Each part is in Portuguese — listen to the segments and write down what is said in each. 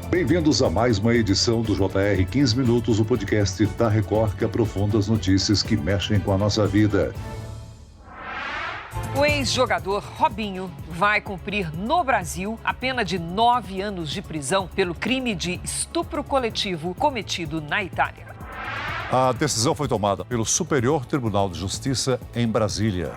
Bem-vindos a mais uma edição do JR 15 Minutos, o podcast da Record que aprofunda as notícias que mexem com a nossa vida. O ex-jogador Robinho vai cumprir no Brasil a pena de 9 anos de prisão pelo crime de estupro coletivo cometido na Itália. A decisão foi tomada pelo Superior Tribunal de Justiça em Brasília.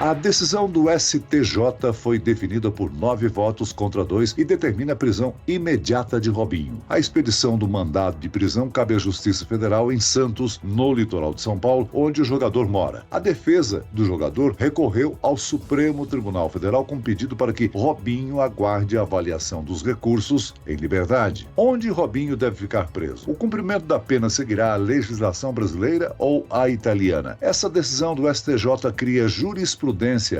A decisão do STJ foi definida por 9 votos contra 2 e determina a prisão imediata de Robinho. A expedição do mandado de prisão cabe à Justiça Federal em Santos, no litoral de São Paulo, onde o jogador mora. A defesa do jogador recorreu ao Supremo Tribunal Federal com pedido para que Robinho aguarde a avaliação dos recursos em liberdade. Onde Robinho deve ficar preso? O cumprimento da pena seguirá a legislação brasileira ou a italiana? Essa decisão do STJ cria jurisprudência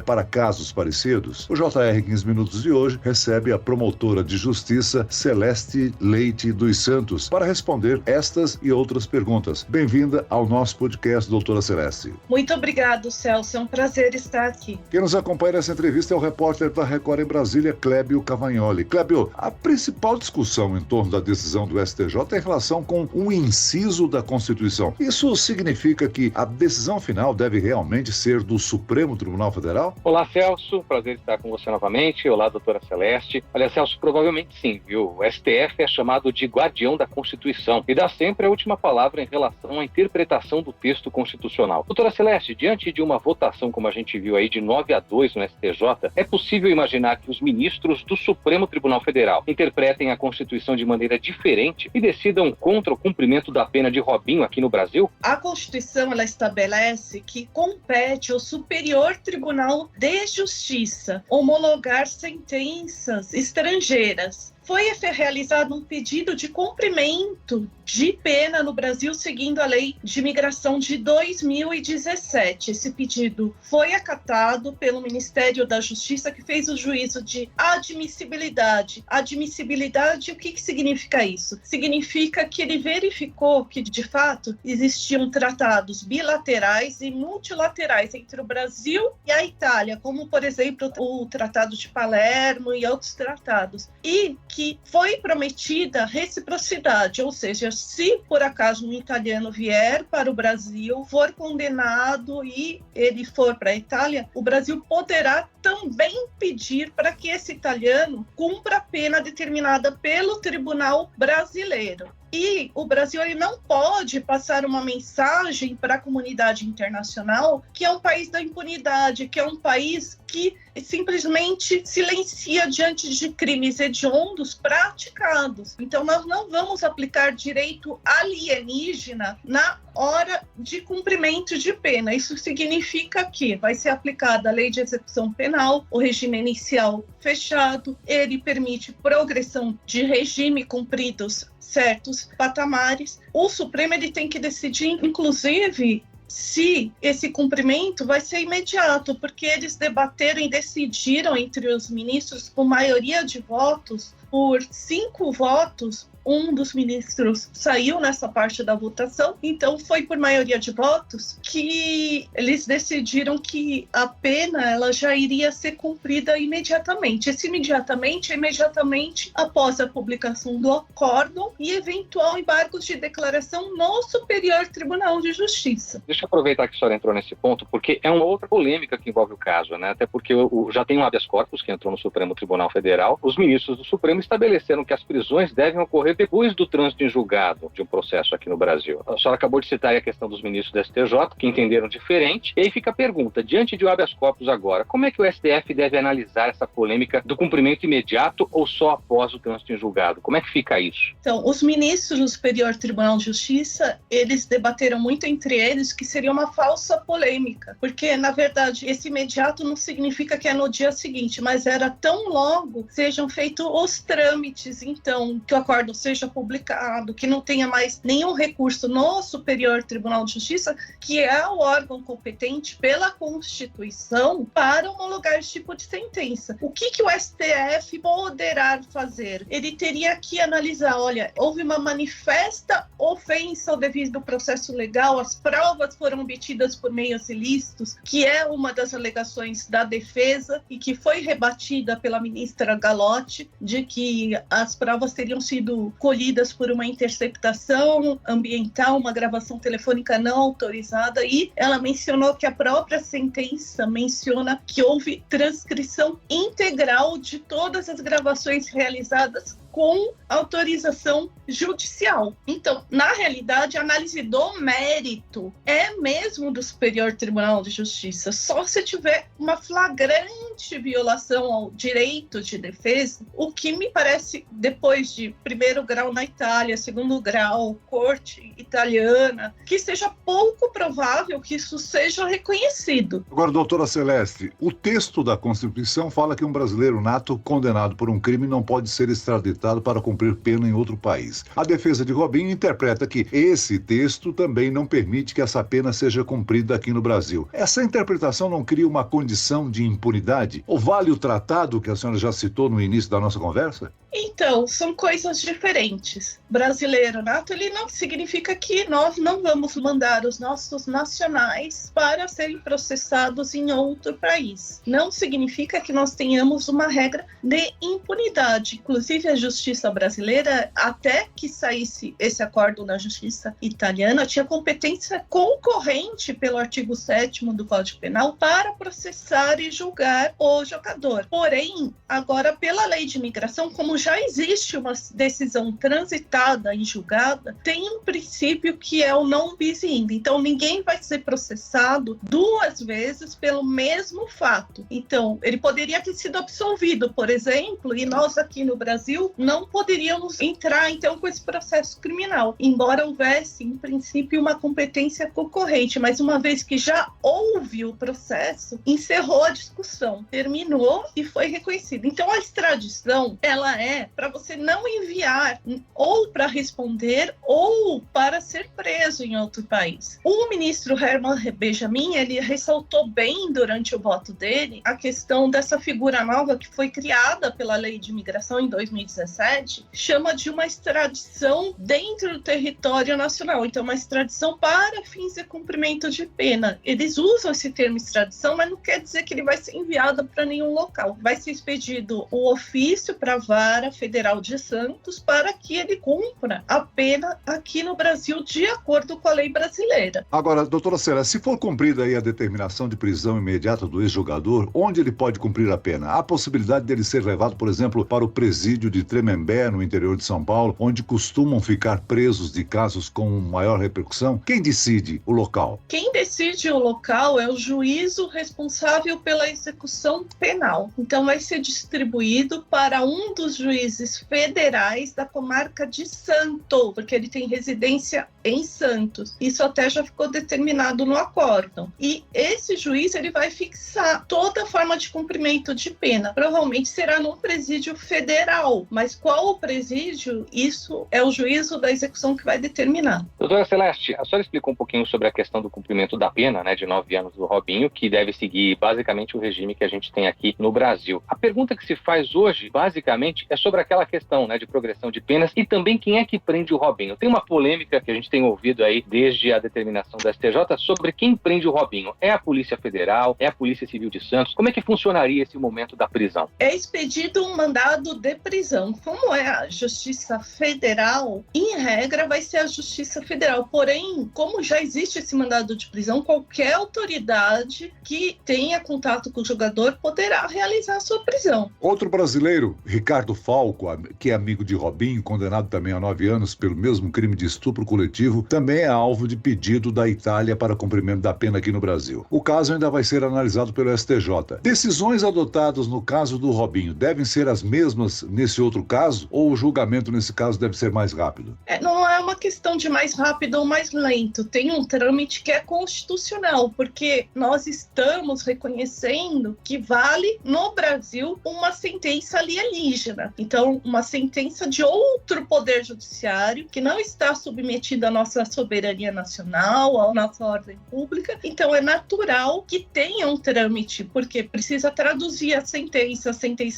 para casos parecidos? O JR 15 Minutos de hoje recebe a promotora de justiça Celeste Leite dos Santos para responder estas e outras perguntas. Bem-vinda ao nosso podcast, doutora Celeste. Muito obrigado, Celso. É um prazer estar aqui. Quem nos acompanha nessa entrevista é o repórter da Record em Brasília, Clébio Cavagnoli. Clébio, a principal discussão em torno da decisão do STJ é em relação com um inciso da Constituição. Isso significa que a decisão final deve realmente ser do Supremo Tribunal Federal? Olá, Celso. Prazer estar com você novamente. Olá, doutora Celeste. Olha, Celso, provavelmente sim, viu? O STF é chamado de guardião da Constituição e dá sempre a última palavra em relação à interpretação do texto constitucional. Doutora Celeste, diante de uma votação, como a gente viu aí, de 9-2 no STJ, é possível imaginar que os ministros do Supremo Tribunal Federal interpretem a Constituição de maneira diferente e decidam contra o cumprimento da pena de Robinho aqui no Brasil? A Constituição, ela estabelece que compete ao Superior Tribunal de Justiça homologar sentenças estrangeiras. Foi realizado um pedido de cumprimento de pena no Brasil seguindo a Lei de Imigração de 2017. Esse pedido foi acatado pelo Ministério da Justiça, que fez o juízo de admissibilidade. Admissibilidade, o que significa isso? Significa que ele verificou que, de fato, existiam tratados bilaterais e multilaterais entre o Brasil e a Itália, como, por exemplo, o Tratado de Palermo e outros tratados. E que foi prometida reciprocidade, ou seja, se por acaso um italiano vier para o Brasil, for condenado e ele for para a Itália, o Brasil poderá também pedir para que esse italiano cumpra a pena determinada pelo tribunal brasileiro. E o Brasil ele não pode passar uma mensagem para a comunidade internacional que é um país da impunidade, que é um país que simplesmente silencia diante de crimes hediondos praticados. Então, nós não vamos aplicar direito alienígena na hora de cumprimento de pena. Isso significa que vai ser aplicada a lei de execução penal, o regime inicial fechado, ele permite progressão de regime cumpridos certos patamares. O Supremo ele tem que decidir, inclusive, se esse cumprimento vai ser imediato, porque eles debateram e decidiram entre os ministros com maioria de votos, por 5 votos, um dos ministros saiu nessa parte da votação, então foi por maioria de votos que eles decidiram que a pena ela já iria ser cumprida imediatamente. Esse imediatamente é imediatamente após a publicação do acórdão e eventual embargos de declaração no Superior Tribunal de Justiça. Deixa eu aproveitar que a senhora entrou nesse ponto, porque é uma outra polêmica que envolve o caso, né? Até porque já tem um habeas corpus que entrou no Supremo Tribunal Federal. Os ministros do Supremo estabeleceram que as prisões devem ocorrer depois do trânsito em julgado de um processo aqui no Brasil. A senhora acabou de citar aí a questão dos ministros do STJ, que entenderam diferente, e aí fica a pergunta, diante de um habeas corpus agora, como é que o STF deve analisar essa polêmica do cumprimento imediato ou só após o trânsito em julgado? Como é que fica isso? Então, os ministros do Superior Tribunal de Justiça, eles debateram muito entre eles que seria uma falsa polêmica, porque, na verdade, esse imediato não significa que é no dia seguinte, mas era tão logo sejam feitos os trâmites, então, que o acórdão seja publicado, que não tenha mais nenhum recurso no Superior Tribunal de Justiça, que é o órgão competente pela Constituição para homologar esse tipo de sentença. O que o STF poderá fazer? Ele teria que analisar, olha, houve uma manifesta ofensa ao devido processo legal, as provas foram obtidas por meios ilícitos, que é uma das alegações da defesa e que foi rebatida pela ministra Galotti, de que as provas teriam sido colhidas por uma interceptação ambiental, uma gravação telefônica não autorizada, e ela mencionou que a própria sentença menciona que houve transcrição integral de todas as gravações realizadas com autorização judicial. Então, na realidade, a análise do mérito é mesmo do Superior Tribunal de Justiça. Só se tiver uma flagrante violação ao direito de defesa, o que me parece, depois de primeiro grau na Itália, segundo grau, corte italiana, que seja pouco provável que isso seja reconhecido. Agora, doutora Celeste, o texto da Constituição fala que um brasileiro nato condenado por um crime não pode ser extraditado para cumprir pena em outro país. A defesa de Robinho interpreta que esse texto também não permite que essa pena seja cumprida aqui no Brasil. Essa interpretação não cria uma condição de impunidade? Ou vale o tratado que a senhora já citou no início da nossa conversa? Então, são coisas diferentes. Brasileiro nato, ele não significa que nós não vamos mandar os nossos nacionais para serem processados em outro país. Não significa que nós tenhamos uma regra de impunidade. Inclusive, a justiça brasileira, até que saísse esse acordo na justiça italiana, tinha competência concorrente pelo artigo 7º do Código Penal para processar e julgar o jogador. Porém, agora, pela lei de imigração, como já existe uma decisão transitada e julgada, tem um princípio que é o non bis in. Então, ninguém vai ser processado duas vezes pelo mesmo fato. Então, ele poderia ter sido absolvido, por exemplo, e nós aqui no Brasil não poderíamos entrar, então, com esse processo criminal, embora houvesse, em princípio, uma competência concorrente. Mas uma vez que já houve o processo, encerrou a discussão, terminou e foi reconhecido. Então, a extradição, ela é para você não enviar ou para responder ou para ser preso em outro país. O ministro Herman Benjamin, ele ressaltou bem durante o voto dele a questão dessa figura nova que foi criada pela lei de imigração em 2017, chama de uma extradição dentro do território nacional. Então, uma extradição para fins de cumprimento de pena. Eles usam esse termo extradição, mas não quer dizer que ele vai ser enviado para nenhum local. Vai ser expedido o ofício para a Vara Federal de Santos para que ele cumpra a pena aqui no Brasil de acordo com a lei brasileira. Agora, doutora Celeste, se for cumprida aí a determinação de prisão imediata do ex-jogador, onde ele pode cumprir a pena? Há possibilidade dele ser levado, por exemplo, para o presídio de Tremembé, no interior de São Paulo, onde costumam ficar presos de casos com maior repercussão? Quem decide o local? Quem decide o local é o juízo responsável pela execução penal. Então, vai ser distribuído para um dos juízes federais da comarca de Santos, porque ele tem residência em Santos. Isso até já ficou determinado no acórdão. E esse juiz, ele vai fixar toda forma de cumprimento de pena. Provavelmente será num presídio federal, mas qual o presídio, isso é o juízo da execução que vai determinar. Doutora Celeste, a senhora explicou um pouquinho sobre a questão do cumprimento da pena, né, de 9 anos do Robinho, que deve seguir basicamente o regime que a gente tem aqui no Brasil. A pergunta que se faz hoje, basicamente, é sobre aquela questão, né, de progressão de penas e também quem é que prende o Robinho. Tem uma polêmica que a gente tem ouvido aí desde a determinação da STJ sobre quem prende o Robinho. É a Polícia Federal? É a Polícia Civil de Santos? Como é que funcionaria esse momento da prisão? É expedido um mandado de prisão. Como é a Justiça Federal, em regra vai ser a Justiça Federal. Porém, como já existe esse mandado de prisão, qualquer autoridade que tenha contato com o jogador poderá realizar a sua prisão. Outro brasileiro, Ricardo Falco, que é amigo de Robinho, condenado também a 9 anos pelo mesmo crime de estupro coletivo, também é alvo de pedido da Itália para cumprimento da pena aqui no Brasil. O caso ainda vai ser analisado pelo STJ. Decisões adotadas no caso do Robinho devem ser as mesmas nesse outro caso ou o julgamento nesse caso deve ser mais rápido? Não é uma questão de mais rápido ou mais lento. Tem um trâmite que é constitucional, porque nós estamos reconhecendo que vale no Brasil uma sentença alienígena. Então, uma sentença de outro poder judiciário que não está submetida à nossa soberania nacional, à nossa ordem pública. Então, é natural que tenha um trâmite, porque precisa traduzir a sentença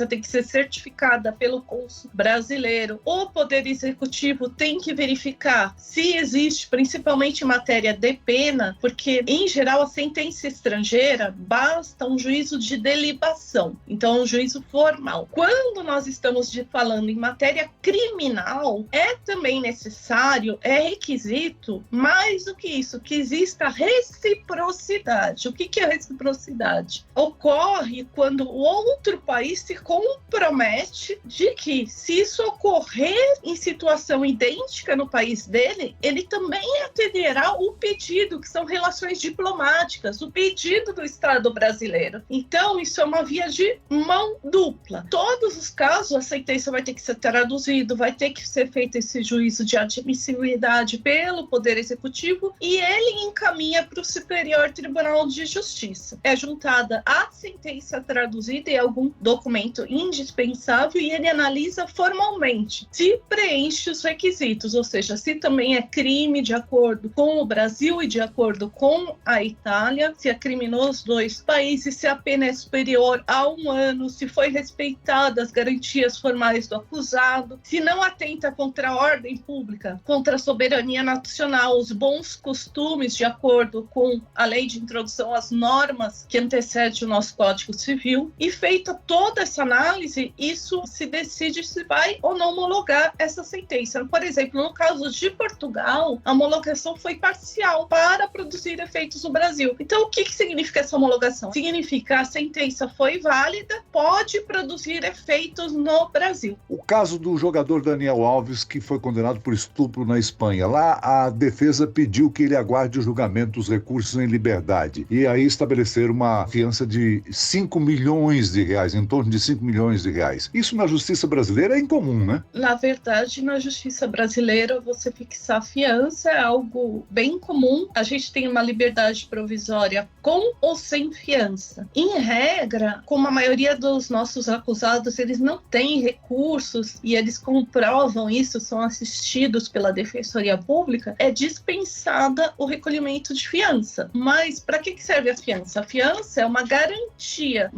tem que ser certificada pelo Conselho nosso brasileiro, o Poder Executivo tem que verificar se existe, principalmente em matéria de pena, porque, em geral, a sentença estrangeira basta um juízo de delibação, então um juízo formal. Quando nós estamos falando em matéria criminal, é também necessário, é requisito, mais do que isso, que exista reciprocidade. O que é reciprocidade? Ocorre quando o outro país se compromete de que, se isso ocorrer em situação idêntica no país dele, ele também atenderá o pedido, que são relações diplomáticas, o pedido do Estado brasileiro. Então, isso é uma via de mão dupla. Todos os casos, a sentença vai ter que ser traduzida, vai ter que ser feito esse juízo de admissibilidade pelo Poder Executivo e ele encaminha para o Superior Tribunal de Justiça. É juntada a sentença traduzida e algum documento indispensável e ele analisa formalmente se preenche os requisitos, ou seja, se também é crime de acordo com o Brasil e de acordo com a Itália, se é crime nos dois países, se a pena é superior a 1 ano, se foi respeitada as garantias formais do acusado, se não atenta contra a ordem pública, contra a soberania nacional, os bons costumes de acordo com a lei de introdução às normas que antecede o nosso Código Civil. E feita toda essa análise, isso se decide se vai ou não homologar essa sentença. Por exemplo, no caso de Portugal, a homologação foi parcial para produzir efeitos no Brasil. Então, o que significa essa homologação? Significa que a sentença foi válida, pode produzir efeitos no Brasil. O caso do jogador Daniel Alves, que foi condenado por estupro na Espanha. Lá, a defesa pediu que ele aguarde o julgamento dos recursos em liberdade. E aí estabeleceram uma fiança de 5 milhões de reais, em torno de 5 milhões de reais. Isso na justiça brasileira é incomum, né? Na verdade, na justiça brasileira, você fixar fiança é algo bem comum. A gente tem uma liberdade provisória com ou sem fiança. Em regra, como a maioria dos nossos acusados, eles não têm recursos e eles comprovam isso, são assistidos pela Defensoria Pública, é dispensada o recolhimento de fiança. Mas para que serve a fiança? A fiança é uma garantia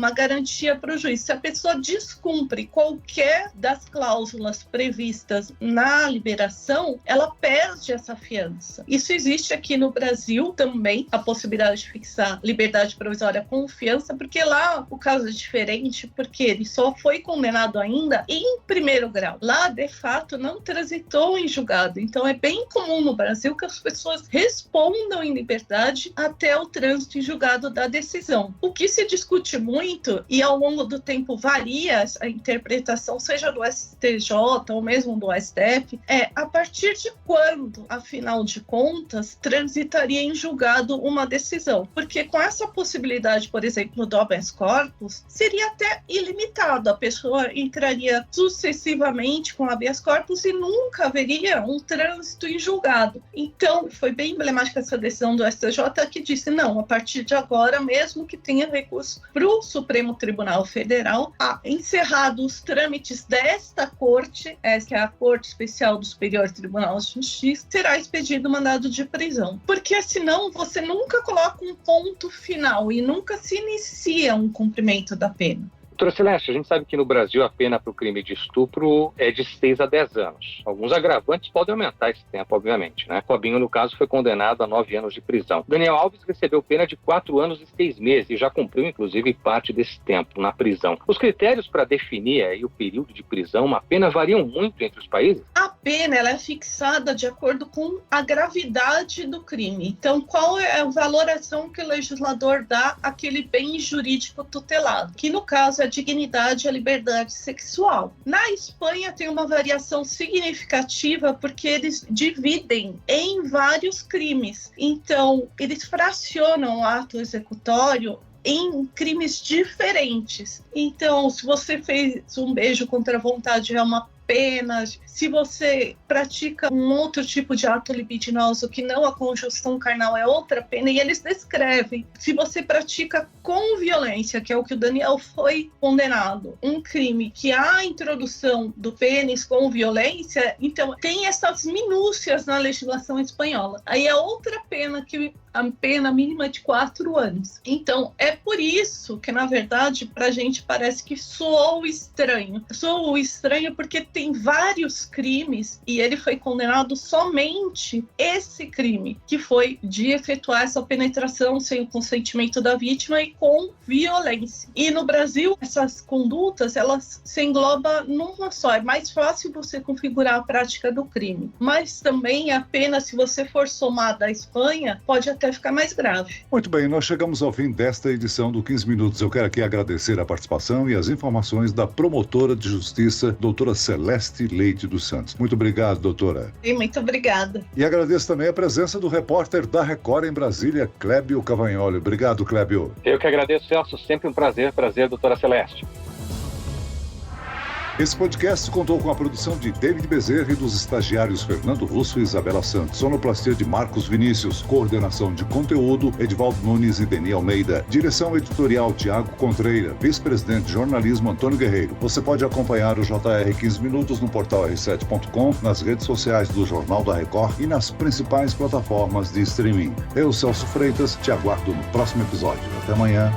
para o juiz. Se a pessoa descumpre qualquer das cláusulas previstas na liberação, ela perde essa fiança. Isso existe aqui no Brasil também, a possibilidade de fixar liberdade provisória com fiança, porque lá o caso é diferente, porque ele só foi condenado ainda em primeiro grau. Lá, de fato, não transitou em julgado. Então, é bem comum no Brasil que as pessoas respondam em liberdade até o trânsito em julgado da decisão. O que se discute muito, e ao longo do tempo varia a interpretação, seja do STJ ou mesmo do STF, é a partir de quando, afinal de contas, transitaria em julgado uma decisão. Porque com essa possibilidade, por exemplo, do habeas corpus, seria até ilimitado. A pessoa entraria sucessivamente com habeas corpus e nunca haveria um trânsito em julgado. Então, foi bem emblemática essa decisão do STJ que disse, não, a partir de agora, mesmo que tenha recurso para o Supremo Tribunal Federal, encerrados os trâmites desta corte, que é a Corte Especial do Superior Tribunal de Justiça, será expedido mandado de prisão. Porque senão você nunca coloca um ponto final e nunca se inicia um cumprimento da pena. Doutora Celeste, a gente sabe que no Brasil a pena para o crime de estupro é de 6 a 10 anos. Alguns agravantes podem aumentar esse tempo, obviamente, né? Robinho, no caso, foi condenado a 9 anos de prisão. Daniel Alves recebeu pena de 4 anos e 6 meses e já cumpriu, inclusive, parte desse tempo na prisão. Os critérios para definir aí o período de prisão, uma pena, variam muito entre os países? A pena ela é fixada de acordo com a gravidade do crime. Então, qual é a valoração que o legislador dá àquele bem jurídico tutelado? Que, no caso, é a dignidade e a liberdade sexual. Na Espanha tem uma variação significativa porque eles dividem em vários crimes. Então, eles fracionam o ato executório em crimes diferentes. Então, se você fez um beijo contra a vontade, é uma pena. Se você pratica um outro tipo de ato libidinoso que não a conjunção carnal, é outra pena. E eles descrevem, se você pratica com violência, que é o que o Daniel foi condenado, um crime que há a introdução do pênis com violência, então tem essas minúcias na legislação espanhola. Aí é outra pena, que a pena mínima de 4 anos. Então, é por isso que, na verdade, pra gente parece que soou estranho. Soou estranho porque tem vários crimes e ele foi condenado somente esse crime, que foi de efetuar essa penetração sem o consentimento da vítima e com violência. E no Brasil, essas condutas, elas se englobam numa só. É mais fácil você configurar a prática do crime. Mas também a pena, se você for somada à Espanha, pode até ficar mais grave. Muito bem, nós chegamos ao fim desta edição do 15 Minutos. Eu quero aqui agradecer a participação e as informações da promotora de justiça, doutora Celeste Leite dos Santos. Muito obrigado, doutora. Muito obrigada. E agradeço também a presença do repórter da Record em Brasília, Clébio Cavagnoli. Obrigado, Clébio. Eu que agradeço, Celso. Sempre um prazer, doutora Celeste. Esse podcast contou com a produção de David Bezerra e dos estagiários Fernando Russo e Isabela Santos. Sonoplastia de Marcos Vinícius. Coordenação de conteúdo, Edivaldo Nunes e Deni Almeida. Direção editorial, Tiago Contreira. Vice-presidente de jornalismo, Antônio Guerreiro. Você pode acompanhar o JR 15 Minutos no portal r7.com, nas redes sociais do Jornal da Record e nas principais plataformas de streaming. Eu, Celso Freitas, te aguardo no próximo episódio. Até amanhã.